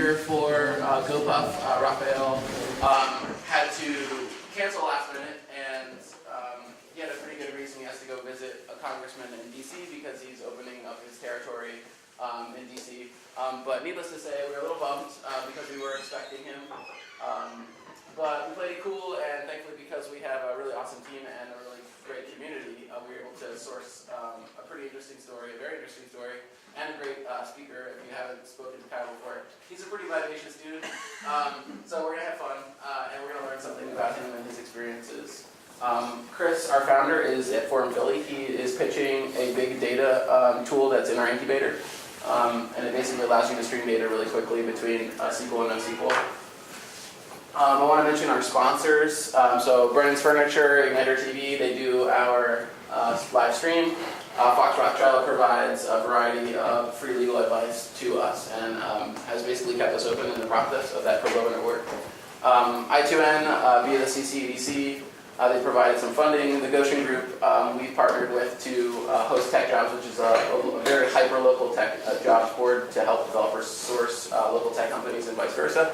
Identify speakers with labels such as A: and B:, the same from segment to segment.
A: speaker for GoPuff, Raphael, had to cancel last minute, and he had a pretty good reason. He has to go visit a congressman in D.C. because he's opening up his territory in D.C. But needless to say, we were a little bummed because we were expecting him. But we played it cool, and thankfully because we have a really awesome team and a really great community, we were able to source a pretty interesting story, a very interesting story, and a great speaker. If you haven't spoken to Kyle before, he's a pretty vivacious dude. So we're going to have fun, and we're going to learn something about him and his experiences. Chris, our founder, is at Forum Philly. He is pitching a big data tool that's in our incubator, and it basically allows you to stream data really quickly between SQL and NoSQL. I want to mention our sponsors. So Brennan's Furniture, Igniter TV, they do our live stream. Fox Rothschild provides a variety of free legal advice to us and has basically kept us open in the process of that pro bono work. I2N, via the CCEDC, they provided some funding. The Goshen Group we've partnered with to host Tech Jobs, which is a very hyper-local tech jobs board to help developers source local tech companies and vice versa.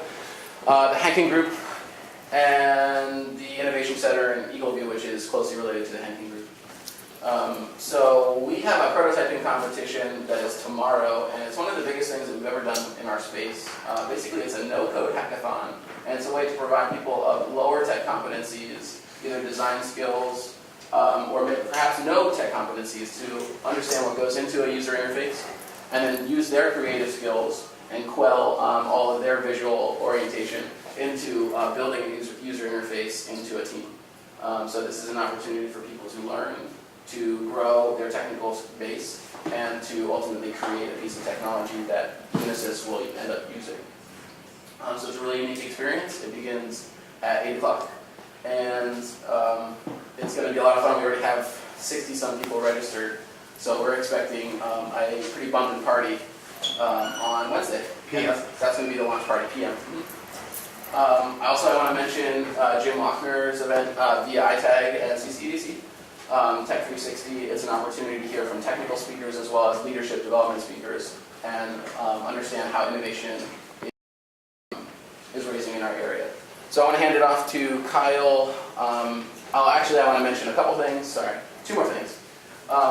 A: The Henkin Group, and the Innovation Center in Eagleview, which is closely related to the Henkin Group. So we have a prototyping competition that is tomorrow, and it's one of the biggest things that we've ever done in our space. Basically, it's a no-code hackathon, and it's a way to provide people of lower tech competencies, either design skills, or perhaps no tech competencies, to understand what goes into a user interface, and then use their creative skills and quell all of their visual orientation into building a user interface into a team. So this is an opportunity for people to learn, to grow their technical base, and to ultimately create a piece of technology that Unisys will end up using. So it's a really unique experience. It begins at 8 o'clock, and it's going to be a lot of fun. We already have 60-some people registered, so we're expecting a pretty bumping party on Wednesday. PM. That's going to be the launch party, PM. I want to mention Jim Lochner's event via iTag and CCDC. Tech 360 is an opportunity to hear from technical speakers as well as leadership development speakers and understand how innovation is raising in our area. So I want to hand it off to Kyle. I want to mention a couple things. Sorry, two more things.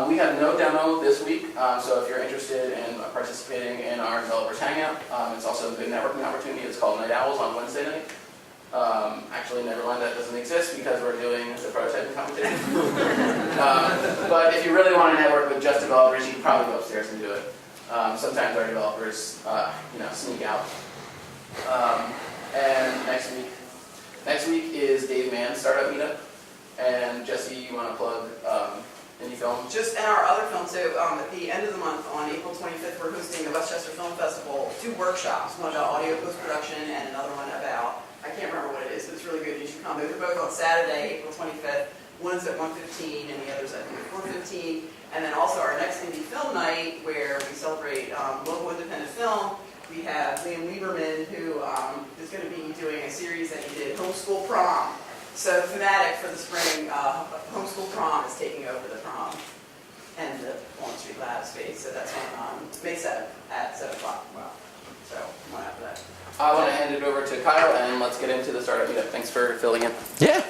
A: We have no demo this week, so if you're interested in participating in our developers hangout, it's also a good networking opportunity. It's called Night Owls on Wednesday night. Actually, never mind, that doesn't exist because we're doing the prototyping competition. But if you really want to network with just developers, you can probably go upstairs and do it. Sometimes our developers, sneak out. And next week is Dave Mann's startup meetup. And Jesse, you want to plug any film?
B: Just in our other film, so at the end of the month, on April 25th, we're hosting the Westchester Film Festival, 2 workshops, one about audio post-production and another one about, I can't remember what it is, but it's really good, you should come. Those are both on Saturday, April 25th. One's at 1:15 and the other's at 4:15. And then also our next indie film night, where we celebrate local independent film. We have Liam Lieberman, who is going to be doing a series that he did, Homeschool Prom. So thematic for the spring, Homeschool Prom is taking over the prom and the Walnut Street Labs space. So that's on May 7th at 7 o'clock. Wow. So one after that.
A: I want to hand it over to Kyle, and let's get into the startup meetup. Thanks for filling in.
C: Yeah.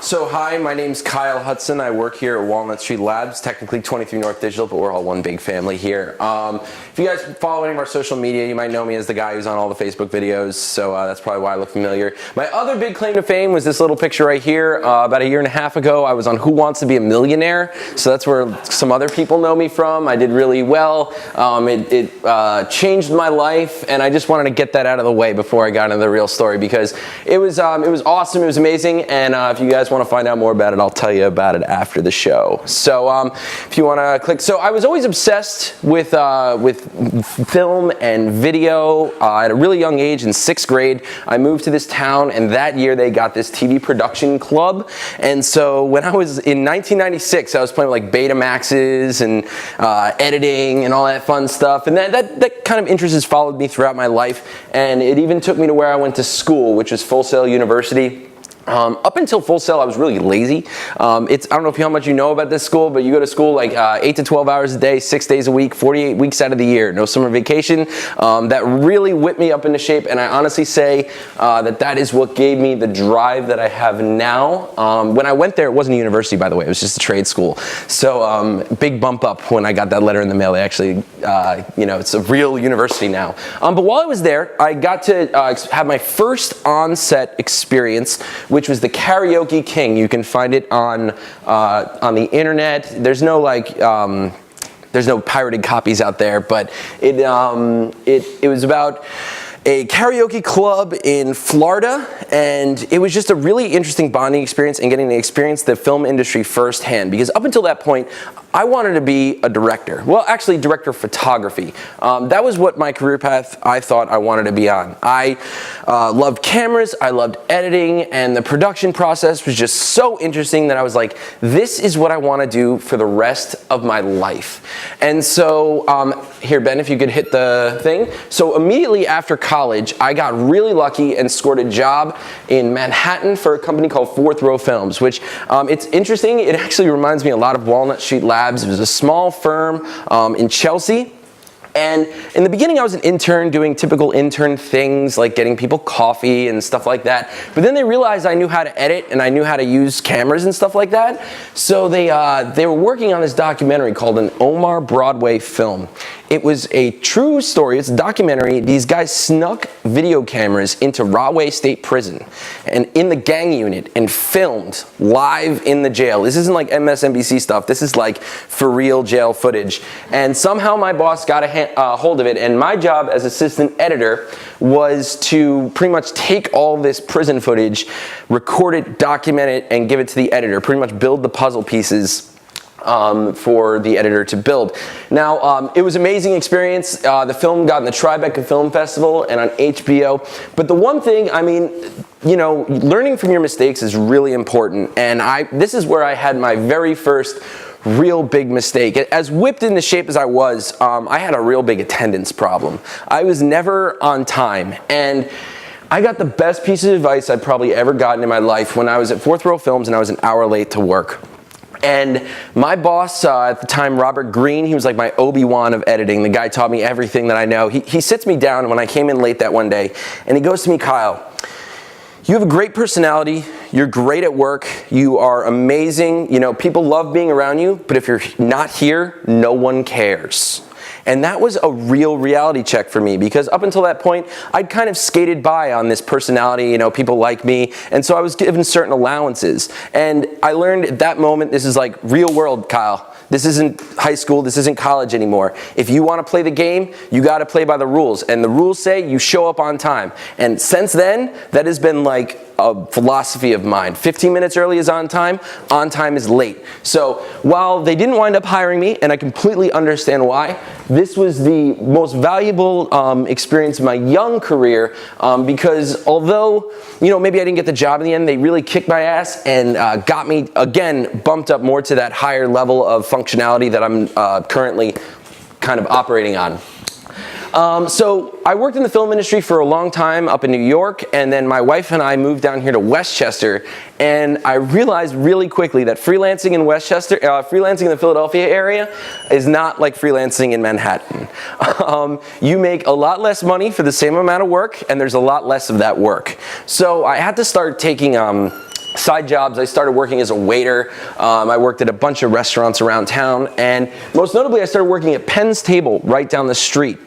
C: So hi, my name's Kyle Hudson. I work here at Walnut Street Labs, technically 23 North Digital, but we're all one big family here. If you guys follow any of our social media, you might know me as the guy who's on all the Facebook videos, so that's probably why I look familiar. My other big claim to fame was this little picture right here. About a year and a half ago, I was on Who Wants to Be a Millionaire, so that's where some other people know me from. I did really well. It changed my life, and I just wanted to get that out of the way before I got into the real story, because it was awesome, it was amazing, and if you guys want to find out more about it, I'll tell you about it after the show. So if you want to click. So I was always obsessed with film and video. At a really young age, in 6th grade, I moved to this town, and that year they got this TV production club. And so when I was in 1996, I was playing with like Betamaxes and editing and all that fun stuff. And that kind of interest has followed me throughout my life. And it even took me to where I went to school, which is Full Sail University. Up until Full Sail, I was really lazy. I don't know how much you know about this school, but you go to school like 8 to 12 hours a day, 6 days a week, 48 weeks out of the year, no summer vacation. That really whipped me up into shape, and I honestly say that is what gave me the drive that I have now. When I went there, it wasn't a university, by the way, it was just a trade school. So big bump up when I got that letter in the mail. They actually, it's a real university now. But while I was there, I got to have my first on-set experience, which was the Karaoke King. You can find it on the internet. There's no pirated copies out there, but it was about a karaoke club in Florida, and it was just a really interesting bonding experience and getting to experience the film industry firsthand, because up until that point, I wanted to be a director. Well, actually, director of photography. That was what my career path I thought I wanted to be on. I loved cameras, I loved editing, and the production process was just so interesting that I was like, this is what I want to do for the rest of my life. And so, here, Ben, if you could hit the thing. So immediately after college, I got really lucky and scored a job in Manhattan for a company called Fourth Row Films, which it's interesting. It actually reminds me a lot of Walnut Street Labs. It was a small firm in Chelsea. And in the beginning, I was an intern doing typical intern things like getting people coffee and stuff like that. But then they realized I knew how to edit and I knew how to use cameras and stuff like that. So they were working on this documentary called An Omar Broadway Film. It was a true story. It's a documentary. These guys snuck video cameras into Rahway State Prison and in the gang unit and filmed live in the jail. This isn't like MSNBC stuff. This is like for real jail footage. And somehow my boss got a hold of it, and my job as assistant editor was to pretty much take all this prison footage, record it, document it, and give it to the editor, pretty much build the puzzle pieces for the editor to build. Now, it was an amazing experience. The film got in the Tribeca Film Festival and on HBO. But the one thing, learning from your mistakes is really important. And this is where I had my very first real big mistake. As whipped into shape as I was, I had a real big attendance problem. I was never on time. And I got the best piece of advice I'd probably ever gotten in my life when I was at Fourth Row Films and I was an hour late to work. And my boss at the time, Robert Green, he was like my Obi-Wan of editing. The guy taught me everything that I know. He sits me down when I came in late that one day, and he goes to me, Kyle, you have a great personality. You're great at work. You are amazing. People love being around you, but if you're not here, no one cares. And that was a real reality check for me, because up until that point, I'd kind of skated by on this personality, people like me, and so I was given certain allowances. And I learned at that moment, this is like real world, Kyle. This isn't high school, this isn't college anymore. If you want to play the game, you got to play by the rules. And the rules say you show up on time. And since then, that has been like a philosophy of mine. 15 minutes early is on time is late. So while they didn't wind up hiring me, and I completely understand why, this was the most valuable experience of my young career, because although, maybe I didn't get the job in the end, they really kicked my ass and got me, again, bumped up more to that higher level of functionality that I'm currently kind of operating on. So I worked in the film industry for a long time up in New York, and then my wife and I moved down here to Westchester, and I realized really quickly that freelancing in Westchester, freelancing in the Philadelphia area is not like freelancing in Manhattan. You make a lot less money for the same amount of work, and there's a lot less of that work. So I had to start taking side jobs. I started working as a waiter. I worked at a bunch of restaurants around town, and most notably I started working at Penn's Table right down the street.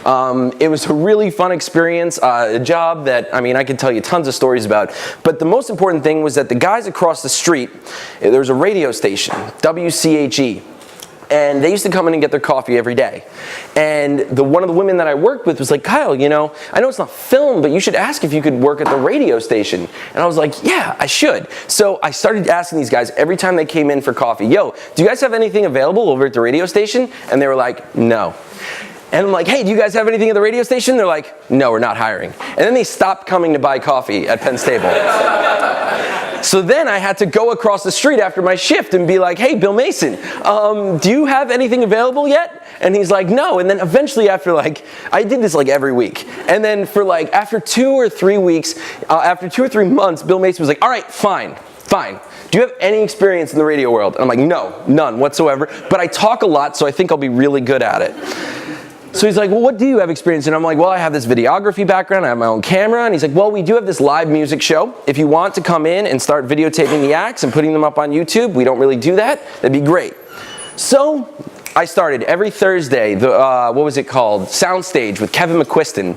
C: It was a really fun experience, a job that, I could tell you tons of stories about, but the most important thing was that the guys across the street, there was a radio station, WCHE, and they used to come in and get their coffee every day. And one of the women that I worked with was like, Kyle, I know it's not film, but you should ask if you could work at the radio station. And I was like, yeah, I should. So I started asking these guys every time they came in for coffee, yo, do you guys have anything available over at the radio station? And they were like, no. And I'm like, hey, do you guys have anything at the radio station? They're like, no, we're not hiring. And then they stopped coming to buy coffee at Penn's Table. So then I had to go across the street after my shift and be like, hey, Bill Mason, do you have anything available yet? And he's like, no. And then eventually after I did this every week. And then for after 2 or 3 weeks, after 2 or 3 months, Bill Mason was like, all right, fine. Do you have any experience in the radio world? And I'm like, no, none whatsoever. But I talk a lot, so I think I'll be really good at it. So he's like, well, what do you have experience in? I'm like, well, I have this videography background. I have my own camera. And he's like, well, we do have this live music show. If you want to come in and start videotaping the acts and putting them up on YouTube, we don't really do that. That'd be great. So I started every Thursday, what was it called? Soundstage with Kevin McQuiston.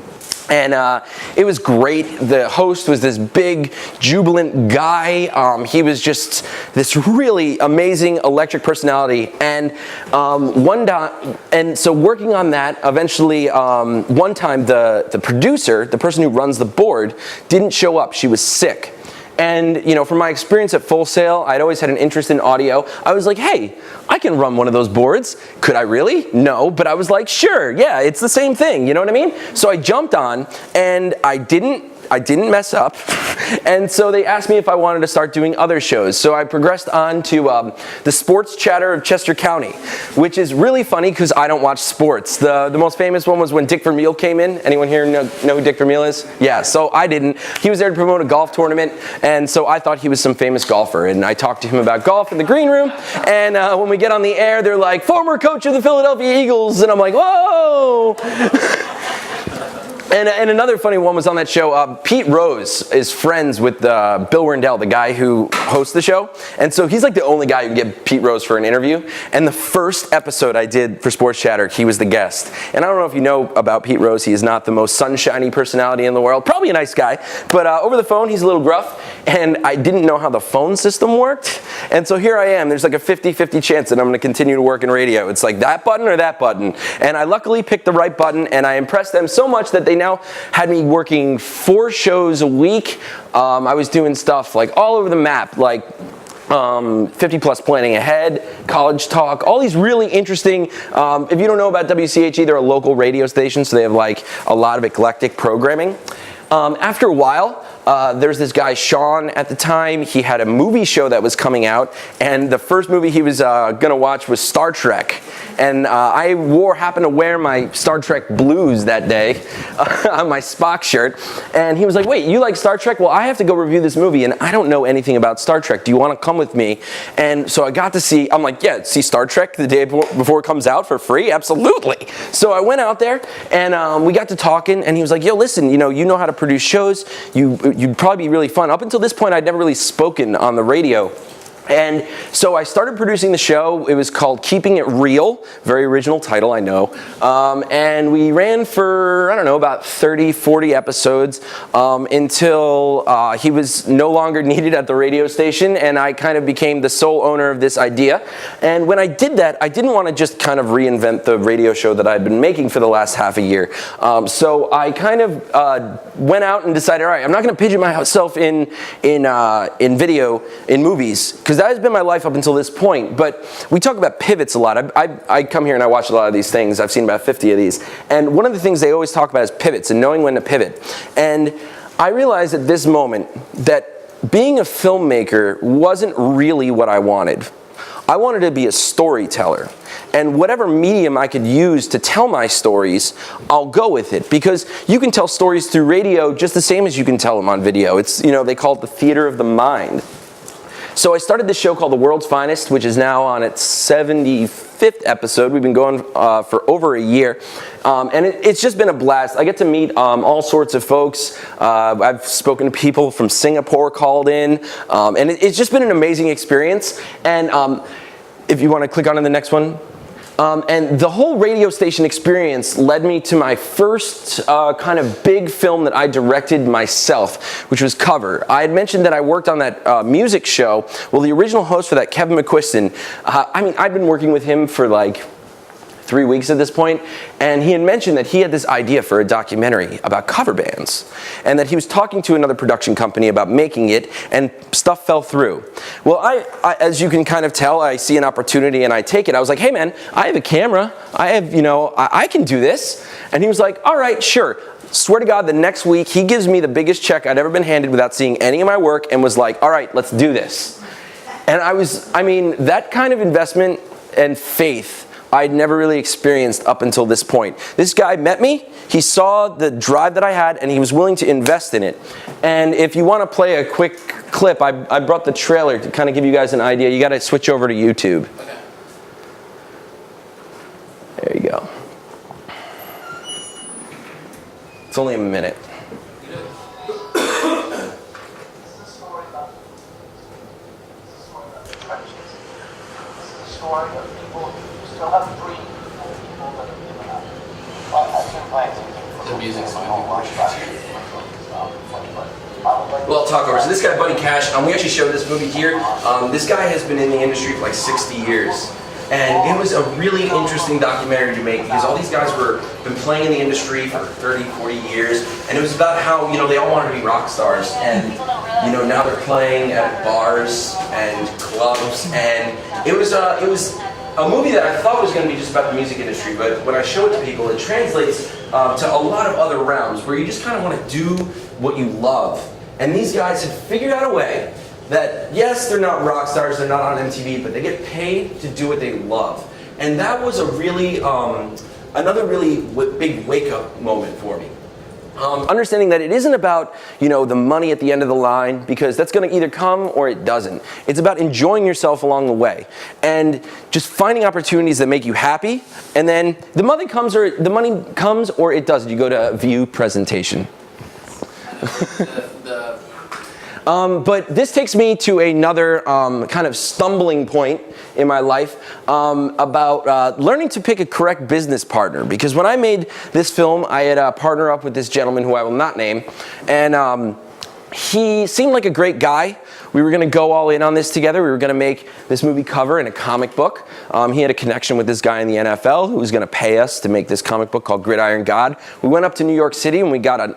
C: And it was great. The host was this big, jubilant guy. He was just this really amazing electric personality. And so working on that, eventually, one time the producer, the person who runs the board, didn't show up. She was sick. And, from my experience at Full Sail, I'd always had an interest in audio. I was like, hey, I can run one of those boards. Could I really? No, but I was like, sure, yeah, it's the same thing, you know what I mean? So I jumped on, and I didn't mess up. And so they asked me if I wanted to start doing other shows. So I progressed on to the Sports Chatter of Chester County, which is really funny because I don't watch sports. The most famous one was when Dick Vermeil came in. Anyone here know who Dick Vermeil is? Yeah, so I didn't. He was there to promote a golf tournament, and so I thought he was some famous golfer. And I talked to him about golf in the green room, and when we get on the air, they're like, former coach of the Philadelphia Eagles, and I'm like, whoa! And another funny one was on that show, Pete Rose is friends with Bill Rundell, the guy who hosts the show. And so he's the only guy who can get Pete Rose for an interview. And the first episode I did for Sports Chatter, he was the guest. And I don't know if you know about Pete Rose. He is not the most sunshiny personality in the world. Probably a nice guy. But over the phone, he's a little gruff. And I didn't know how the phone system worked. And so here I am. There's a 50-50 chance that I'm going to continue to work in radio. It's that button or that button. And I luckily picked the right button. And I impressed them so much that they now had me working 4 shows a week. I was doing stuff all over the map, 50 Plus Planning Ahead, College Talk, all these really interesting, if you don't know about WCHE, they're a local radio station, so they have a lot of eclectic programming. After a while, there's this guy, Sean, at the time. He had a movie show that was coming out, and the first movie he was going to watch was Star Trek. And I happened to wear my Star Trek blues that day on my Spock shirt. And he was like, wait, you like Star Trek? Well, I have to go review this movie, and I don't know anything about Star Trek. Do you want to come with me? And so I got to see, I'm like, yeah, see Star Trek the day before it comes out for free? Absolutely. So I went out there, and we got to talking, and he was like, yo, listen, you know how to produce shows. You'd probably be really fun. Up until this point, I'd never really spoken on the radio. And so I started producing the show. It was called Keeping It Real. Very original title, I know. And we ran for, I don't know, about 30, 40 episodes until he was no longer needed at the radio station, and I kind of became the sole owner of this idea. And when I did that, I didn't want to just kind of reinvent the radio show that I'd been making for the last half a year. So I kind of went out and decided, all right, I'm not going to pigeon myself in video, in movies, because that has been my life up until this point. But we talk about pivots a lot. I come here and I watch a lot of these things. I've seen about 50 of these. And one of the things they always talk about is pivots and knowing when to pivot. And I realized at this moment that being a filmmaker wasn't really what I wanted. I wanted to be a storyteller. And whatever medium I could use to tell my stories, I'll go with it. Because you can tell stories through radio just the same as you can tell them on video. It's, they call it the theater of the mind. So I started this show called The World's Finest, which is now on its 75th episode. We've been going for over a year. And it's just been a blast. I get to meet all sorts of folks. I've spoken to people from Singapore called in. And it's just been an amazing experience. And if you want to click on to the next one. And the whole radio station experience led me to my first kind of big film that I directed myself, which was Cover. I had mentioned that I worked on that music show. Well, the original host for that, Kevin McQuiston, I've been working with him for 3 weeks at this point, and he had mentioned that he had this idea for a documentary about cover bands, and that he was talking to another production company about making it, and stuff fell through. Well, I as you can kind of tell, I see an opportunity and I take it. I was like, hey man, I have a camera. I have, I can do this. And he was like, all right, sure. Swear to God, the next week, he gives me the biggest check I'd ever been handed without seeing any of my work and was like, all right, let's do this. And that kind of investment and faith I'd never really experienced up until this point. This guy met me, he saw the drive that I had, and he was willing to invest in it. And if you want to play a quick clip, I brought the trailer to kind of give you guys an idea. You got to switch over to YouTube.
A: Okay.
C: There you go. It's only a minute.
A: The music's fine.
C: Well, I'll talk over. So this guy, Buddy Cash, we actually showed this movie here. This guy has been in the industry for like 60 years. And it was a really interesting documentary to make because all these guys been playing in the industry for 30, 40 years. And it was about how, they all wanted to be rock stars. And, now they're playing at bars and clubs. And it was a movie that I thought was going to be just about the music industry. But when I show it to people, it translates to a lot of other realms where you just kind of want to do what you love. And these guys have figured out a way that, yes, they're not rock stars, they're not on MTV, but they get paid to do what they love. And that was a really, another really big wake-up moment for me. Understanding that it isn't about, the money at the end of the line, because that's going to either come or it doesn't. It's about enjoying yourself along the way and just finding opportunities that make you happy. And then the money comes or it doesn't. You go to a view presentation. But this takes me to another kind of stumbling point in my life about learning to pick a correct business partner. Because when I made this film, I had partnered up with this gentleman who I will not name, and he seemed like a great guy. We were going to go all in on this together. We were going to make this movie cover in a comic book. He had a connection with this guy in the NFL who was going to pay us to make this comic book called Gridiron God. We went up to New York City and we got an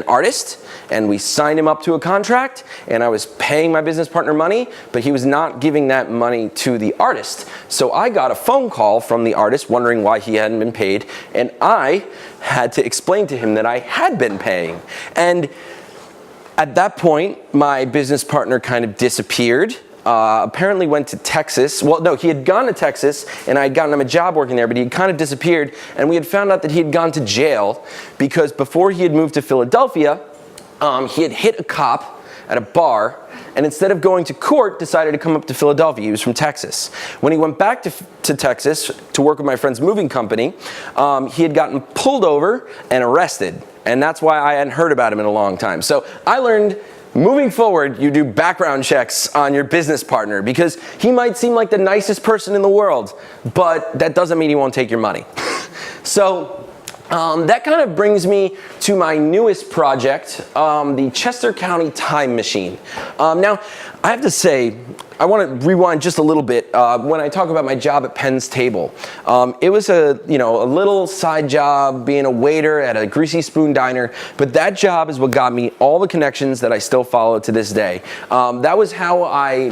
C: artist, and we signed him up to a contract, and I was paying my business partner money, but he was not giving that money to the artist. So I got a phone call from the artist wondering why he hadn't been paid, and I had to explain to him that I had been paying. And at that point, my business partner kind of disappeared. Apparently went to Texas. Well, no, he had gone to Texas, and I had gotten him a job working there, but he had kind of disappeared, and we had found out that he had gone to jail because before he had moved to Philadelphia, he had hit a cop at a bar, and instead of going to court, decided to come up to Philadelphia. He was from Texas. When he went back to Texas to work with my friend's moving company, he had gotten pulled over and arrested, and that's why I hadn't heard about him in a long time. So I learned, moving forward, you do background checks on your business partner because he might seem like the nicest person in the world, but that doesn't mean he won't take your money. So that kind of brings me to my newest project, the Chester County Time Machine. Now, I have to say, I want to rewind just a little bit when I talk about my job at Penn's Table. It was a little side job being a waiter at a Greasy Spoon diner, but that job is what got me all the connections that I still follow to this day. That was how I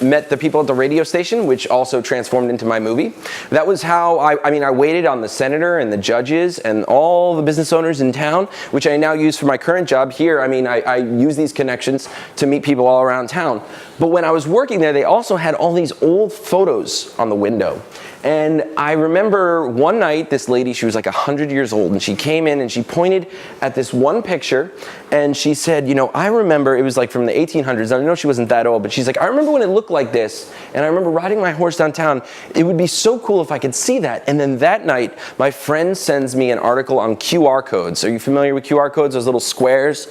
C: met the people at the radio station, which also transformed into my movie. That was how I waited on the senator and the judges and all the business owners in town, which I now use for my current job here. I use these connections to meet people all around town. But when I was working there, they also had all these old photos on the window. And I remember one night, this lady, she was like 100 years old, and she came in and she pointed at this one picture, and she said, I remember, it was like from the 1800s, I know she wasn't that old, but she's like, I remember when it looked like this, and I remember riding my horse downtown. It would be so cool if I could see that. And then that night, my friend sends me an article on QR codes. Are you familiar with QR codes, those little squares?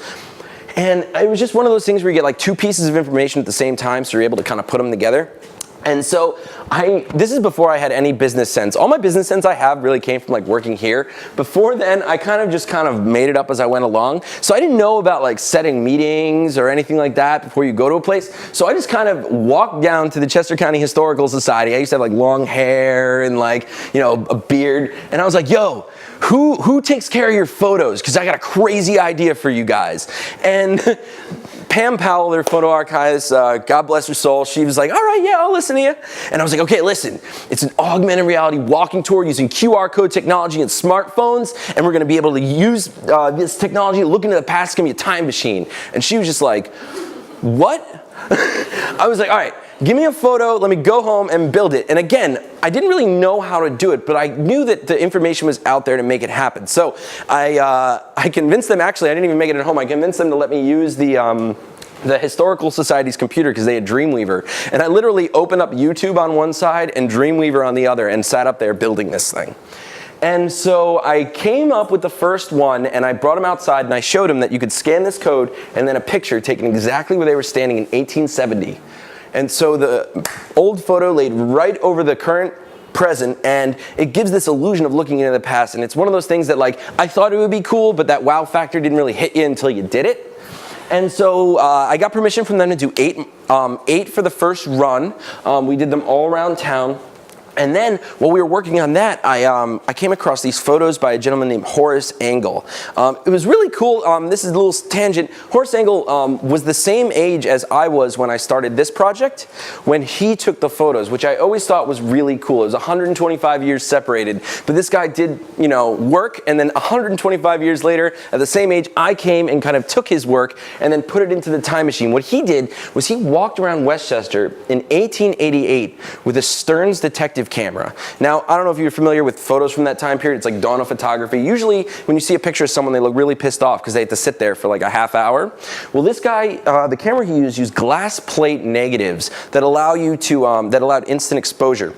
C: And it was just one of those things where you get like two pieces of information at the same time, so you're able to kind of put them together. And so this is before I had any business sense. All my business sense I have really came from like working here. Before then, I kind of made it up as I went along. So I didn't know about like setting meetings or anything like that before you go to a place. So I just kind of walked down to the Chester County Historical Society. I used to have like long hair and like, you know, a beard. And I was like, yo, who takes care of your photos? Because I got a crazy idea for you guys. And Pam Powell, their photo archivist, God bless her soul, she was like, all right, yeah, I'll listen to you. And I was like, okay, listen, it's an augmented reality walking tour using QR code technology and smartphones, and we're gonna be able to use this technology to look into the past. It's gonna be a time machine. And she was just like, what? I was like, all right, give me a photo, let me go home and build it. And again, I didn't really know how to do it, but I knew that the information was out there to make it happen. So I convinced them, actually, I didn't even make it at home, I convinced them to let me use the Historical Society's computer because they had Dreamweaver. And I literally opened up YouTube on one side and Dreamweaver on the other and sat up there building this thing. And so I came up with the first one and I brought them outside and I showed them that you could scan this code and then a picture taken exactly where they were standing in 1870. And so the old photo laid right over the current present, and it gives this illusion of looking into the past. And it's one of those things that, like, I thought it would be cool, but that wow factor didn't really hit you until you did it. And so I got permission from them to do eight for the first run. We did them all around town. And then, while we were working on that, I came across these photos by a gentleman named Horace Engel. It was really cool. This is a little tangent. Horace Engel was the same age as I was when I started this project, when he took the photos, which I always thought was really cool. It was 125 years separated, but this guy did, you know, work, and then 125 years later, at the same age, I came and kind of took his work and then put it into the time machine. What he did was he walked around Westchester in 1888 with a Stearns detective camera. Now, I don't know if you're familiar with photos from that time period. It's like dawn of photography. Usually, when you see a picture of someone, they look really pissed off because they have to sit there for like a half hour. Well, this guy, the camera he used glass plate negatives that allow you to, that allowed instant exposure.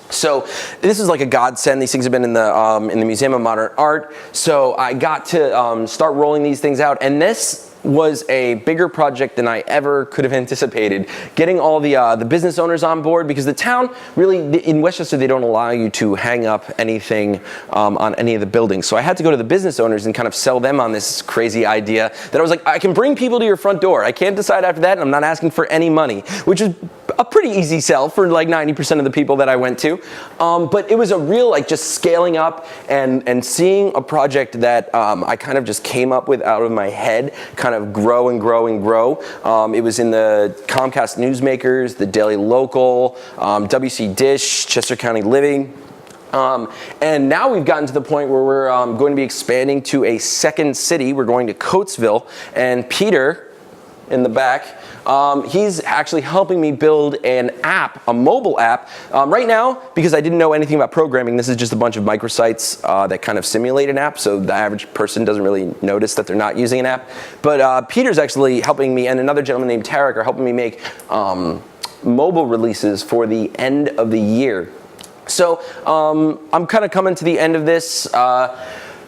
C: So this is like a godsend. These things have been in the Museum of Modern Art. So I got to start rolling these things out, and this was a bigger project than I ever could have anticipated. Getting all the business owners on board, because the town really, in Westchester, they don't allow you to hang up anything on any of the buildings. So I had to go to the business owners and kind of sell them on this crazy idea that I was like, I can bring people to your front door. I can't decide after that, and I'm not asking for any money, which is a pretty easy sell for like 90% of the people that I went to. But it was a real, like, just scaling up and seeing a project that I kind of just came up with out of my head, kind of grow and grow and grow. It was in the Comcast Newsmakers, the Daily Local, WC Dish, Chester County Living. And now we've gotten to the point where we're going to be expanding to a second city. We're going to Coatesville, and Peter in the back, he's actually helping me build an app, a mobile app. Right now, because I didn't know anything about programming, this is just a bunch of microsites that kind of simulate an app, so the average person doesn't really notice that they're not using an app. But Peter's actually helping me, and another gentleman named Tarek are helping me make mobile releases for the end of the year. So I'm kind of coming to the end of this.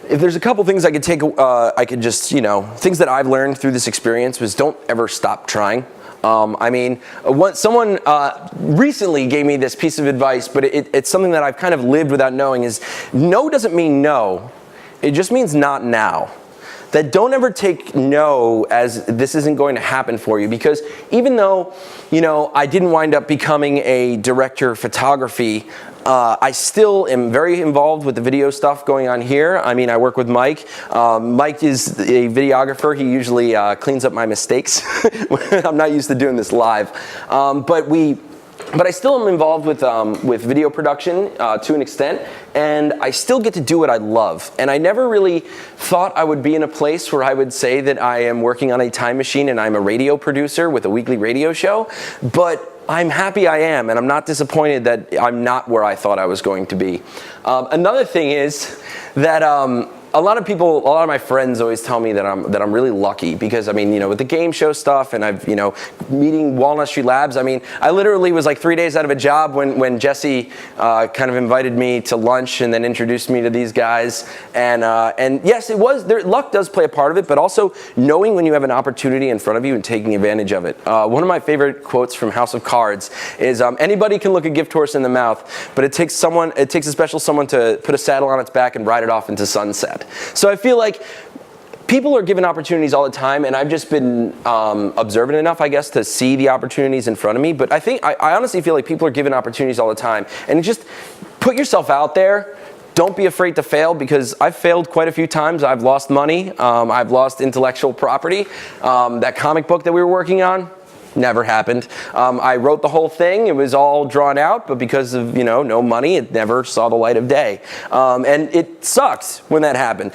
C: If there's a couple things I could take, I could just, you know, things that I've learned through this experience was don't ever stop trying. I mean, someone recently gave me this piece of advice, but it's something that I've kind of lived without knowing, is no doesn't mean no, it just means not now. That don't ever take no as this isn't going to happen for you, because even though, you know, I didn't wind up becoming a director of photography, I still am very involved with the video stuff going on here. I mean, I work with Mike. Mike is a videographer. He usually cleans up my mistakes. I'm not used to doing this live. But I still am involved with video production to an extent, and I still get to do what I love. And I never really thought I would be in a place where I would say that I am working on a time machine and I'm a radio producer with a weekly radio show, but I'm happy I am, and I'm not disappointed that I'm not where I thought I was going to be. Another thing is that a lot of my friends always tell me that I'm really lucky because I mean, with the game show stuff and I've, meeting Walnut Street Labs. I mean, I literally was like 3 days out of a job when Jesse kind of invited me to lunch and then introduced me to these guys. And yes, luck does play a part of it, but also knowing when you have an opportunity in front of you and taking advantage of it. One of my favorite quotes from House of Cards is, anybody can look a gift horse in the mouth, but it takes a special someone to put a saddle on its back and ride it off into sunset. So I feel like people are given opportunities all the time, and I've just been observant enough, I guess, to see the opportunities in front of me. But I honestly feel like people are given opportunities all the time, and just put yourself out there. Don't be afraid to fail, because I've failed quite a few times. I've lost money. I've lost intellectual property. That comic book that we were working on, never happened. I wrote the whole thing. It was all drawn out, but because of, no money, it never saw the light of day. And it sucked when that happened.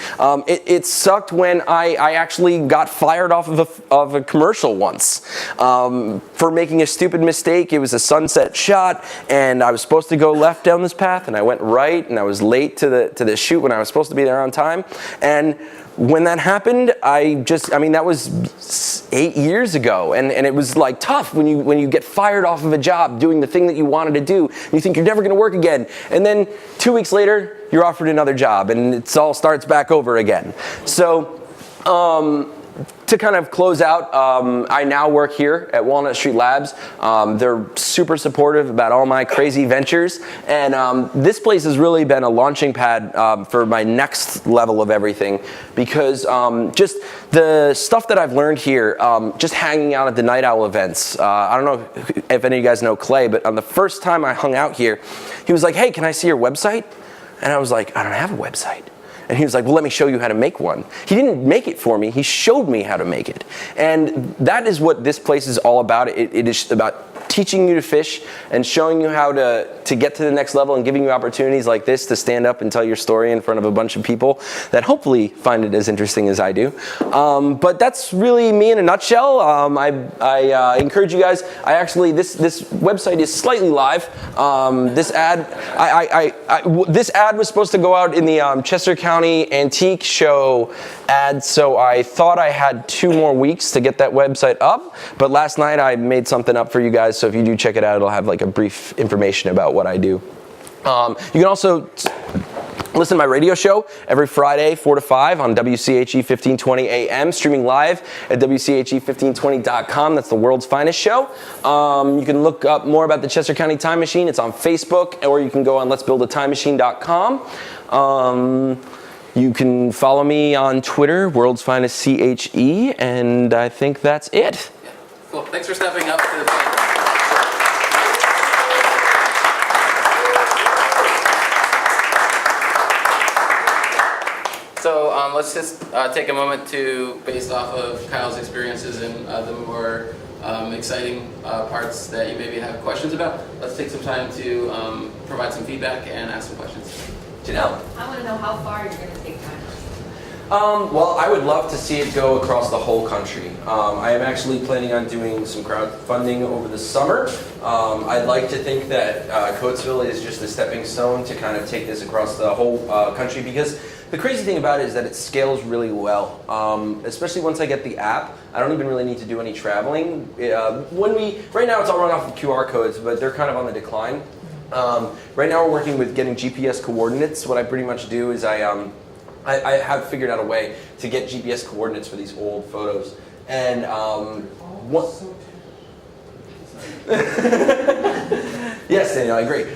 C: It sucked when I actually got fired off of a commercial once for making a stupid mistake. It was a sunset shot, and I was supposed to go left down this path, and I went right, and I was late to the shoot when I was supposed to be there on time. And when that happened, that was 8 years ago, and it was like tough when you get fired off of a job doing the thing that you wanted to do, and you think you're never going to work again, and then 2 weeks later you're offered another job, and it all starts back over again. So to kind of close out, I now work here at Walnut Street Labs. They're super supportive about all my crazy ventures, and this place has really been a launching pad for my next level of everything, because just the stuff that I've learned here, just hanging out at the Night Owl events. I don't know if any of you guys know Clay, but on the first time I hung out here, he was like, "Hey, can I see your website?" And I was like, "I don't have a website." And he was like, "Well, let me show you how to make one." He didn't make it for me. He showed me how to make it. And that is what this place is all about. It is about teaching you to fish and showing you how to get to the next level, and giving you opportunities like this to stand up and tell your story in front of a bunch of people that hopefully find it as interesting as I do. But that's really me in a nutshell. I encourage you guys. This website is slightly live. This ad was supposed to go out in the Chester County Antique Show ad, so I thought I had 2 more weeks to get that website up, but last night I made something up for you guys, so if you do check it out, it'll have like a brief information about what I do. You can also listen to my radio show every Friday, 4 to 5 on WCHE 1520 AM, streaming live at WCHE1520.com. That's the world's finest show. You can look up more about the Chester County Time Machine. It's on Facebook, or you can go on letsbuildatimemachine.com. You can follow me on Twitter, World's Finest CHE, and I think that's it.
A: Yeah. Cool. Thanks for stepping up to the plate. So let's just take a moment to, based off of Kyle's experiences and the more exciting parts that you maybe have questions about, let's take some time to provide some feedback and ask some questions. Janelle?
D: I want to know how far you're going to take time.
C: Well, I would love to see it go across the whole country. I am actually planning on doing some crowdfunding over the summer. I'd like to think that Coatesville is just a stepping stone to kind of take this across the whole country, because the crazy thing about it is that it scales really well, especially once I get the app. I don't even really need to do any traveling. Right now it's all run off of QR codes, but they're kind of on the decline. Right now we're working with getting GPS coordinates. What I pretty much do is I have figured out a way to get GPS coordinates for these old photos. And yes, Daniel, I agree.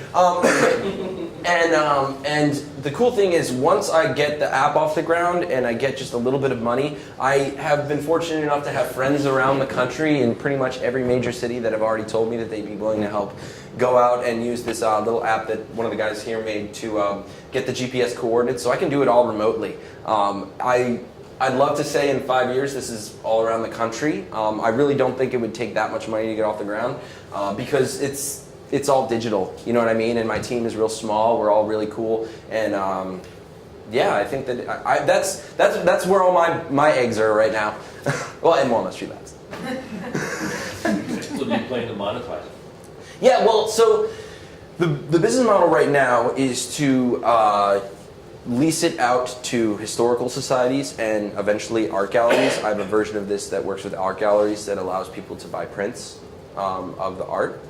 C: And the cool thing is, once I get the app off the ground and I get just a little bit of money, I have been fortunate enough to have friends around the country in pretty much every major city that have already told me that they'd be willing to help go out and use this little app that one of the guys here made to get the GPS coordinates, so I can do it all remotely. I'd love to say in 5 years this is all around the country. I really don't think it would take that much money to get off the ground, because it's all digital, you know what I mean? And my team is real small. We're all really cool, and yeah, I think that that's where all my eggs are right now. Well, and Walnut Street Labs.
E: So do you plan to monetize it?
C: Yeah, well, so the business model right now is to lease it out to historical societies and eventually art galleries. I have a version of this that works with art galleries that allows people to buy prints of the art.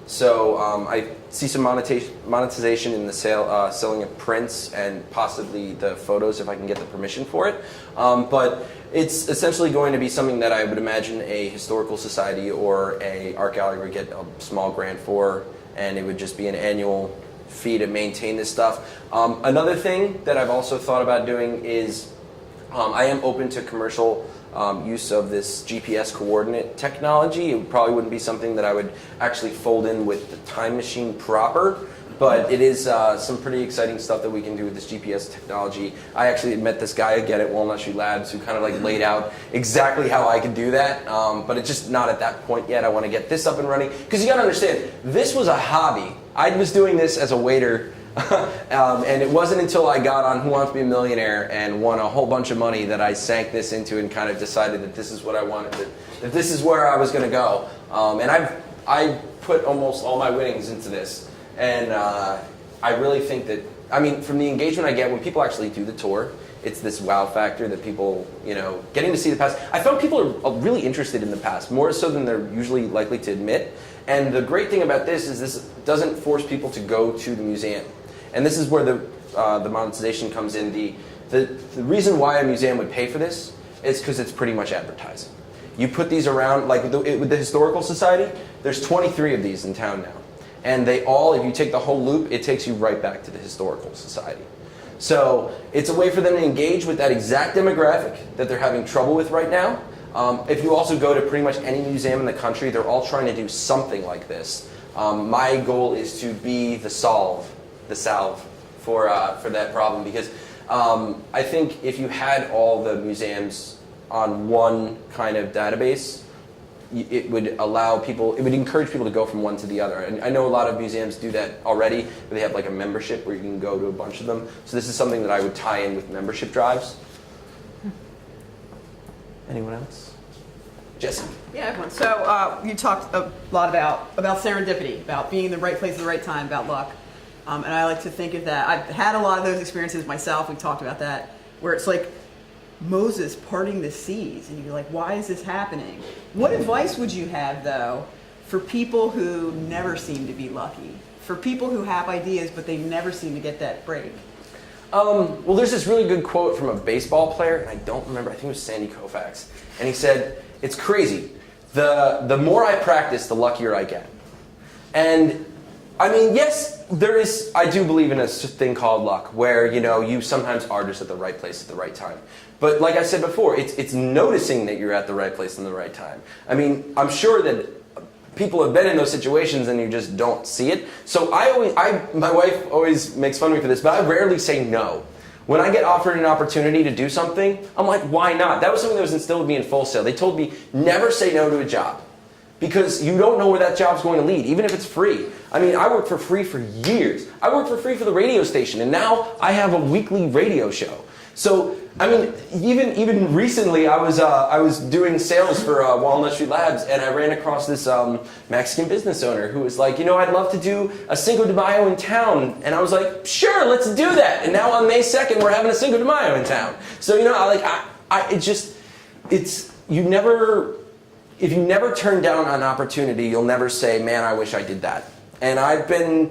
C: So I see some monetization in the selling of prints and possibly the photos if I can get the permission for it. But it's essentially going to be something that I would imagine a historical society or a art gallery would get a small grant for, and it would just be an annual fee to maintain this stuff. Another thing that I've also thought about doing is I am open to commercial use of this GPS coordinate technology. It probably wouldn't be something that I would actually fold in with the time machine proper, but it is some pretty exciting stuff that we can do with this GPS technology. I actually met this guy again at Walnut Street Labs who kind of like laid out exactly how I could do that, but it's just not at that point yet. I want to get this up and running, because you got to understand, this was a hobby. I was doing this as a waiter, and it wasn't until I got on Who Wants to Be a Millionaire and won a whole bunch of money that I sank this into and kind of decided that this is what I wanted, that this is where I was going to go. And I put almost all my winnings into this, and I really think that, I mean, from the engagement I get when people actually do the tour, it's this wow factor that people, you know, getting to see the past. I found people are really interested in the past, more so than they're usually likely to admit. And the great thing about this is this doesn't force people to go to the museum. And this is where the monetization comes in. The reason why a museum would pay for this is because it's pretty much advertising. You put these around, like with the Historical Society, there's 23 of these in town now. And they all, if you take the whole loop, it takes you right back to the Historical Society. So it's a way for them to engage with that exact demographic that they're having trouble with right now. If you also go to pretty much any museum in the country, they're all trying to do something like this. My goal is to be the salve for that problem, because I think if you had all the museums on one kind of database, it would allow people, it would encourage people to go from one to the other. And I know a lot of museums do that already, where they have like a membership where you can go to a bunch of them. So this is something that I would tie in with membership drives. Anyone else? Jesse.
B: Yeah, everyone. So you talked a lot about serendipity, about being in the right place at the right time, about luck. And I like to think of that. I've had a lot of those experiences myself. We talked about that, where it's like Moses parting the seas, and you're like, why is this happening? What advice would you have, though, for people who never seem to be lucky? For people who have ideas, but they never seem to get that break?
C: Well, there's this really good quote from a baseball player, and I don't remember, I think it was Sandy Koufax. And he said, it's crazy. The more I practice, the luckier I get. And I mean, yes, I do believe in a thing called luck, where, you know, you sometimes are just at the right place at the right time. But like I said before, it's noticing that you're at the right place in the right time. I mean, I'm sure that people have been in those situations and you just don't see it. So my wife always makes fun of me for this, but I rarely say no. When I get offered an opportunity to do something, I'm like, why not? That was something that was instilled with me in Full Sail. They told me, never say no to a job, because you don't know where that job's going to lead, even if it's free. I mean, I worked for free for years. I worked for free for the radio station, and now I have a weekly radio show. So, I mean, even recently, I was doing sales for Walnut Street Labs, and I ran across this Mexican business owner who was like, you know, I'd love to do a Cinco de Mayo in town. And I was like, sure, let's do that. And now on May 2nd, we're having a Cinco de Mayo in town. So, you know, if you never turn down an opportunity, you'll never say, man, I wish I did that. And I've been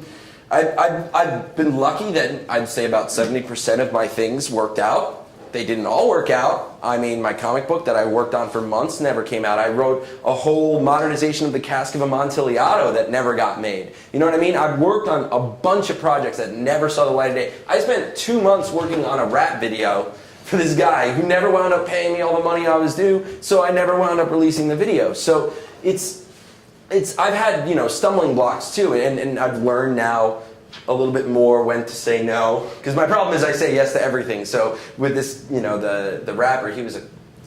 C: lucky that I'd say about 70% of my things worked out. They didn't all work out. I mean, my comic book that I worked on for months never came out. I wrote a whole modernization of the Cask of Amontillado that never got made. You know what I mean? I've worked on a bunch of projects that never saw the light of day. I spent 2 months working on a rap video for this guy who never wound up paying me all the money I was due, so I never wound up releasing the video. So I've had, you know, stumbling blocks too, and I've learned now a little bit more when to say no, because my problem is I say yes to everything. So with this, you know, the rapper, he was a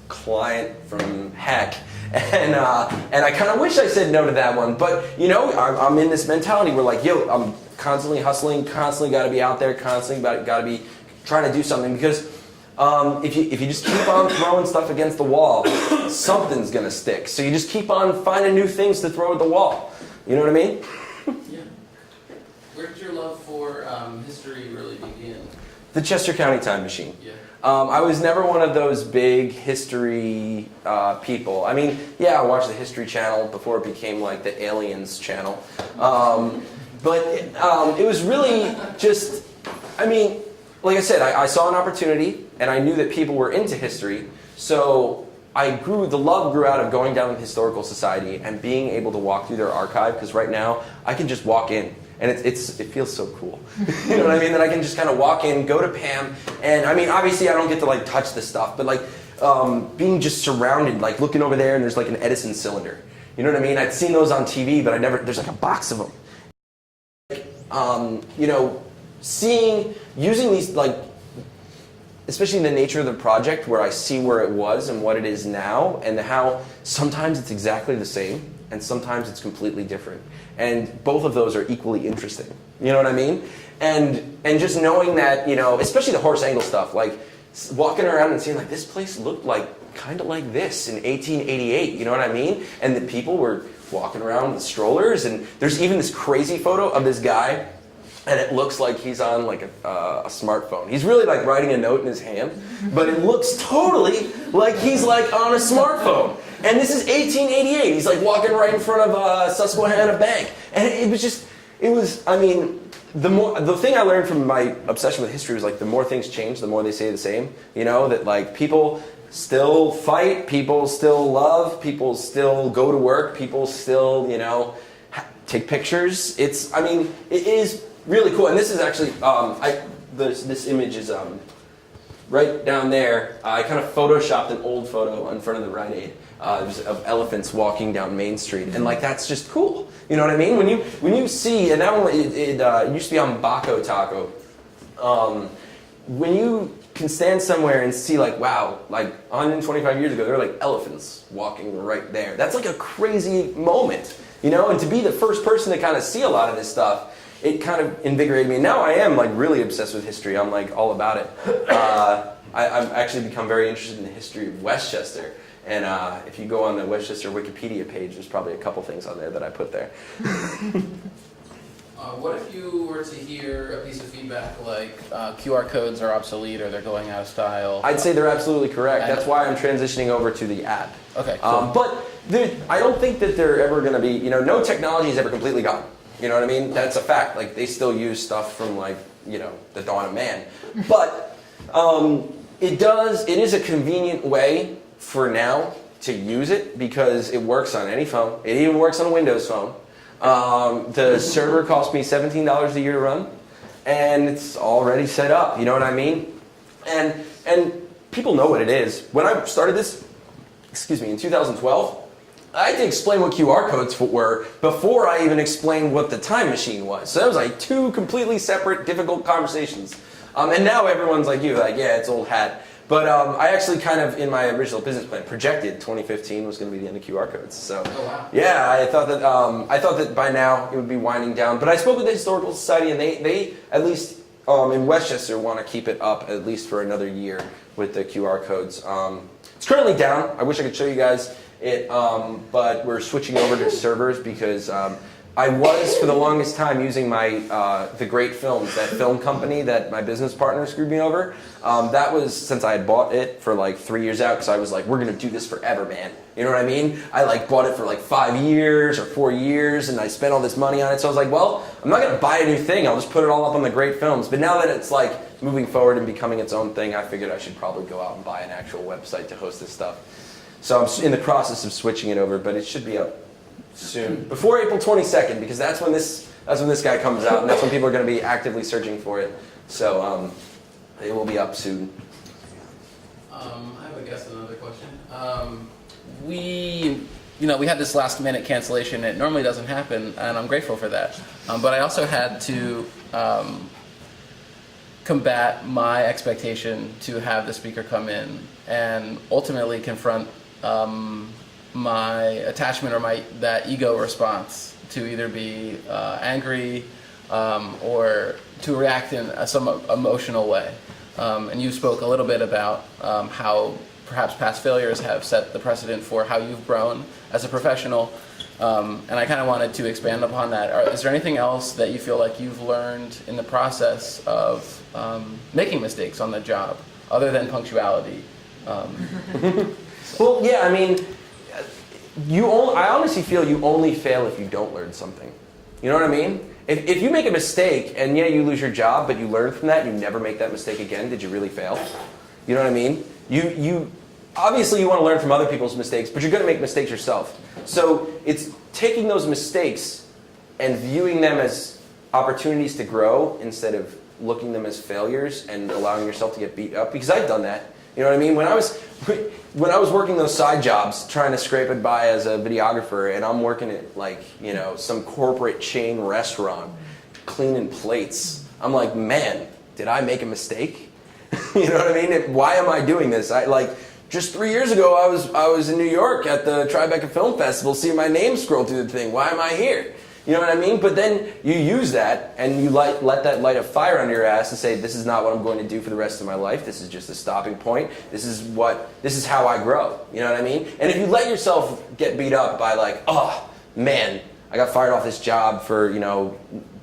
C: client from heck, and I kind of wish I said no to that one, but you know, I'm in this mentality where like, yo, I'm constantly hustling, constantly got to be out there, constantly got to be trying to do something, because if you just keep on throwing stuff against the wall, something's gonna stick. So you just keep on finding new things to throw at the wall. You know what I mean?
A: Yeah. Where did your love for history really begin?
C: The Chester County Time Machine.
A: Yeah.
C: I was never one of those big history people. I mean, yeah, I watched the History Channel before it became like the Aliens Channel. But it was really just, I mean, like I said, I saw an opportunity and I knew that people were into history. So the love grew out of going down to the Historical Society and being able to walk through their archive, because right now I can just walk in. And it feels so cool. You know what I mean? That I can just kind of walk in, go to Pam, and I mean, obviously I don't get to like touch this stuff, but like being just surrounded, like looking over there and there's like an Edison cylinder. You know what I mean? I'd seen those on TV, but there's like a box of them. You know, using these, like, especially in the nature of the project where I see where it was and what it is now, and how sometimes it's exactly the same and sometimes it's completely different. And both of those are equally interesting. You know what I mean? And just knowing that, you know, especially the horse angle stuff, like walking around and seeing like this place looked like kind of like this in 1888, you know what I mean? And the people were walking around with strollers, and there's even this crazy photo of this guy, and it looks like he's on like a smartphone. He's really like writing a note in his hand, but it looks totally like he's like on a smartphone. And this is 1888. He's like walking right in front of Susquehanna Bank. And I mean, the thing I learned from my obsession with history was like the more things change, the more they say the same. You know, that like people still fight, people still love, people still go to work, people still, you know, take pictures. It is really cool. And this is actually, this image is right down there. I kind of photoshopped an old photo in front of the Rite Aid. Of elephants walking down Main Street, and like that's just cool. You know what I mean? When you see, and now it used to be on Baco Taco. When you can stand somewhere and see like, wow, like 125 years ago there were like elephants walking right there. That's like a crazy moment, you know. And to be the first person to kind of see a lot of this stuff, it kind of invigorated me. Now I am like really obsessed with history. I'm like all about it. I've actually become very interested in the history of Westchester. And if you go on the Westchester Wikipedia page, there's probably a couple things on there that I put there.
A: What if you were to hear a piece of feedback like QR codes are obsolete or they're going out of style?
C: I'd say they're absolutely correct. That's why I'm transitioning over to the app.
A: Okay, cool.
C: But I don't think that they're ever going to be, you know, no technology is ever completely gone. You know what I mean? That's a fact. Like, they still use stuff from, like, you know, the dawn of man. But it is a convenient way for now to use it because it works on any phone. It even works on a Windows phone. The server cost me $17 a year to run, and it's already set up. You know what I mean? And people know what it is. When I started this, in 2012, I had to explain what QR codes were before I even explained what the time machine was. So that was like two completely separate, difficult conversations. And now everyone's like you, like, yeah, it's old hat. But I actually kind of, in my original business plan, projected 2015 was going to be the end of QR codes. So, yeah, I thought that by now it would be winding down. But I spoke with the Historical Society, and they at least in Westchester want to keep it up at least for another year with the QR codes. It's currently down. I wish I could show you guys it, but we're switching over to servers because I was, for the longest time, using my The Great Films, that film company that my business partner screwed me over. That was since I had bought it for like 3 years out, because I was like, we're going to do this forever, man. You know what I mean? I like bought it for like 5 years or 4 years, and I spent all this money on it. So I was like, well, I'm not going to buy a new thing. I'll just put it all up on The Great Films. But now that it's like moving forward and becoming its own thing, I figured I should probably go out and buy an actual website to host this stuff. So I'm in the process of switching it over, but it should be up soon, before April 22nd, because that's when this guy comes out, and that's when people are going to be actively searching for it. So it will be up soon.
A: I have, I guess, another question. We had this last minute cancellation. It normally doesn't happen, and I'm grateful for that. But I also had to combat my expectation to have the speaker come in and ultimately confront my attachment or that ego response to either be angry or to react in some emotional way. And you spoke a little bit about how perhaps past failures have set the precedent for how you've grown as a professional. And I kind of wanted to expand upon that. Is there anything else that you feel like you've learned in the process of making mistakes on the job, other than punctuality?
C: Well, yeah, I mean, I honestly feel you only fail if you don't learn something. You know what I mean? If you make a mistake and yeah, you lose your job, but you learn from that and you never make that mistake again, did you really fail? You know what I mean? You obviously you want to learn from other people's mistakes, but you're going to make mistakes yourself. So it's taking those mistakes and viewing them as opportunities to grow instead of looking them as failures and allowing yourself to get beat up. Because I've done that. You know what I mean? When I was working those side jobs, trying to scrape it by as a videographer, and I'm working at like, you know, some corporate chain restaurant, cleaning plates. I'm like, man, did I make a mistake? You know what I mean? Why am I doing this? Just 3 years ago, I was in New York at the Tribeca Film Festival, seeing my name scroll through the thing. Why am I here? You know what I mean? But then you use that and you let that light a fire under your ass and say, this is not what I'm going to do for the rest of my life. This is just a stopping point. This is how I grow. You know what I mean? And if you let yourself get beat up by like, oh man, I got fired off this job for, you know,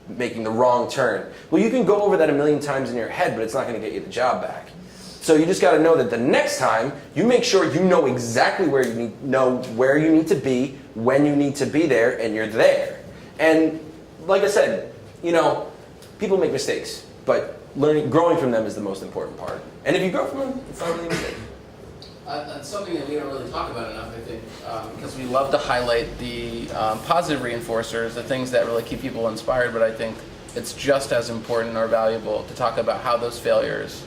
C: making the wrong turn. Well, you can go over that a million times in your head, but it's not going to get you the job back. So you just got to know that the next time you make sure you know exactly where you need to be, when you need to be there, and you're there. And like I said, you know, people make mistakes, but growing from them is the most important part. And if you grow from them, it's not really a mistake.
A: That's something that we don't really talk about enough, I think, because we love to highlight the positive reinforcers, the things that really keep people inspired, but I think it's just as important or valuable to talk about how those failures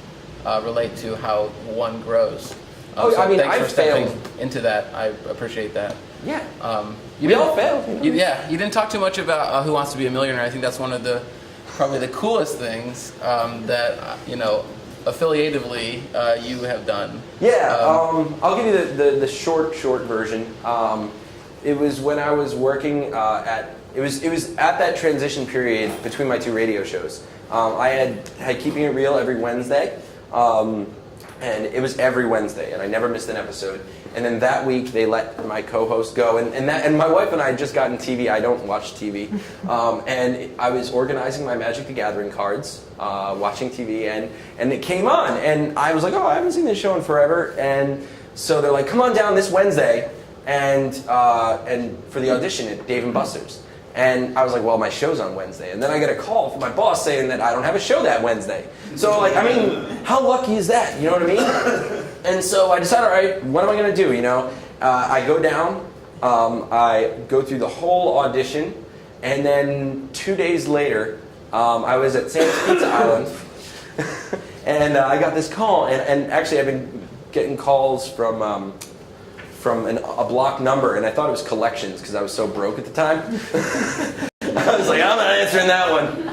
A: relate to how one grows.
C: Thanks
A: for stepping into that. I appreciate that.
C: Yeah.
A: We
C: all fail. You know?
A: You didn't talk too much about Who Wants to Be a Millionaire. I think that's one of probably the coolest things that, you know, affiliatively you have done.
C: Yeah, I'll give you the short version. It was when I was working it was at that transition period between my two radio shows. I had Keeping It Real every Wednesday, and it was every Wednesday, and I never missed an episode. And then that week they let my co-host go, and my wife and I had just gotten TV. I don't watch TV, and I was organizing my Magic the Gathering cards, watching TV, and it came on, and I was like, oh, I haven't seen this show in forever, and so they're like, come on down this Wednesday, and for the audition at Dave & Buster's. And I was like, well, my show's on Wednesday. And then I get a call from my boss saying that I don't have a show that Wednesday. So, like, I mean, how lucky is that? You know what I mean? And so I decided, all right, what am I going to do, you know? I go down, I go through the whole audition, and then 2 days later, I was at Sam's Pizza Island, and I got this call, and actually I've been getting calls from a block number, and I thought it was collections because I was so broke at the time. I was like, I'm not answering that one.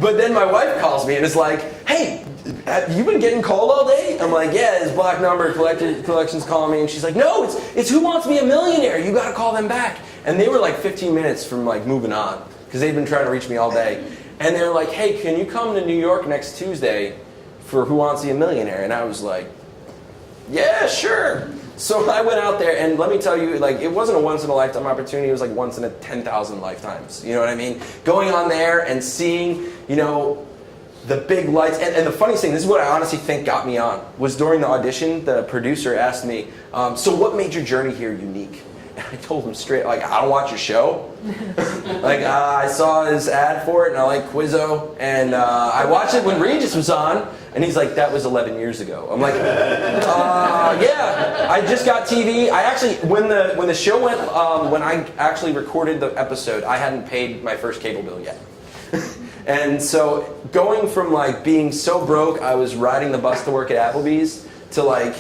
C: But then my wife calls me and is like, hey, have you been getting called all day? I'm like, yeah, it's block number, collections calling me. And she's like, no, it's Who Wants to Be a Millionaire. You got to call them back. And they were like 15 minutes from like moving on because they'd been trying to reach me all day. And they're like, hey, can you come to New York next Tuesday for Who Wants to Be a Millionaire? And I was like, yeah, sure. So I went out there, and let me tell you, like, it wasn't a once-in-a-lifetime opportunity. It was like once in a 10,000 lifetimes. You know what I mean? Going on there and seeing, you know, the big lights. And the funniest thing, this is what I honestly think got me on, was during the audition, the producer asked me, so what made your journey here unique? And I told him straight, like, I don't watch your show. Like, I saw his ad for it, and I like Quizzo. And I watched it when Regis was on. And he's like, that was 11 years ago. I'm like, yeah, I just got TV. I actually, when the show went, when I actually recorded the episode, I hadn't paid my first cable bill yet. And so going from like being so broke, I was riding the bus to work at Applebee's, to like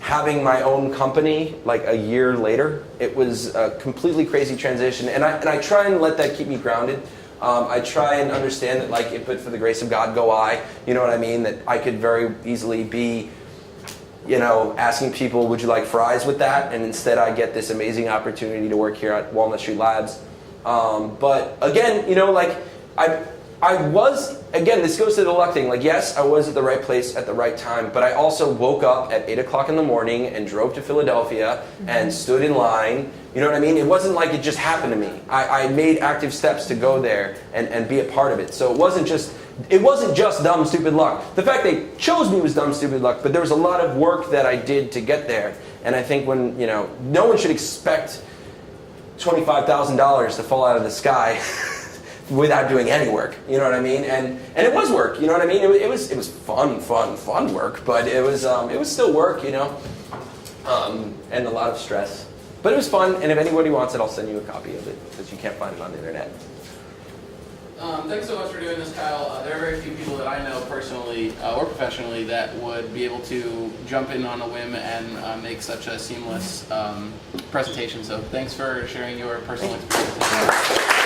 C: having my own company like a year later, it was a completely crazy transition. And I try and let that keep me grounded. I try and understand that, like, if but for the grace of God go I, you know what I mean? That I could very easily be, you know, asking people, would you like fries with that? And instead I get this amazing opportunity to work here at Walnut Street Labs. But again, you know, like, again, this goes to the luck thing. Like, yes, I was at the right place at the right time, but I also woke up at 8 o'clock in the morning and drove to Philadelphia and stood in line. You know what I mean? It wasn't like it just happened to me. I made active steps to go there and be a part of it. So it wasn't just dumb, stupid luck. The fact they chose me was dumb, stupid luck, but there was a lot of work that I did to get there. And I think when, no one should expect $25,000 to fall out of the sky without doing any work, you know what I mean? And it was work, you know what I mean? It was fun work, but it was still work, and a lot of stress. But it was fun, and if anybody wants it, I'll send you a copy of it, because you can't find it on the internet.
A: Thanks so much for doing this, Kyle. There are very few people that I know personally or professionally that would be able to jump in on a whim and make such a seamless presentation. So thanks for sharing your personal experience.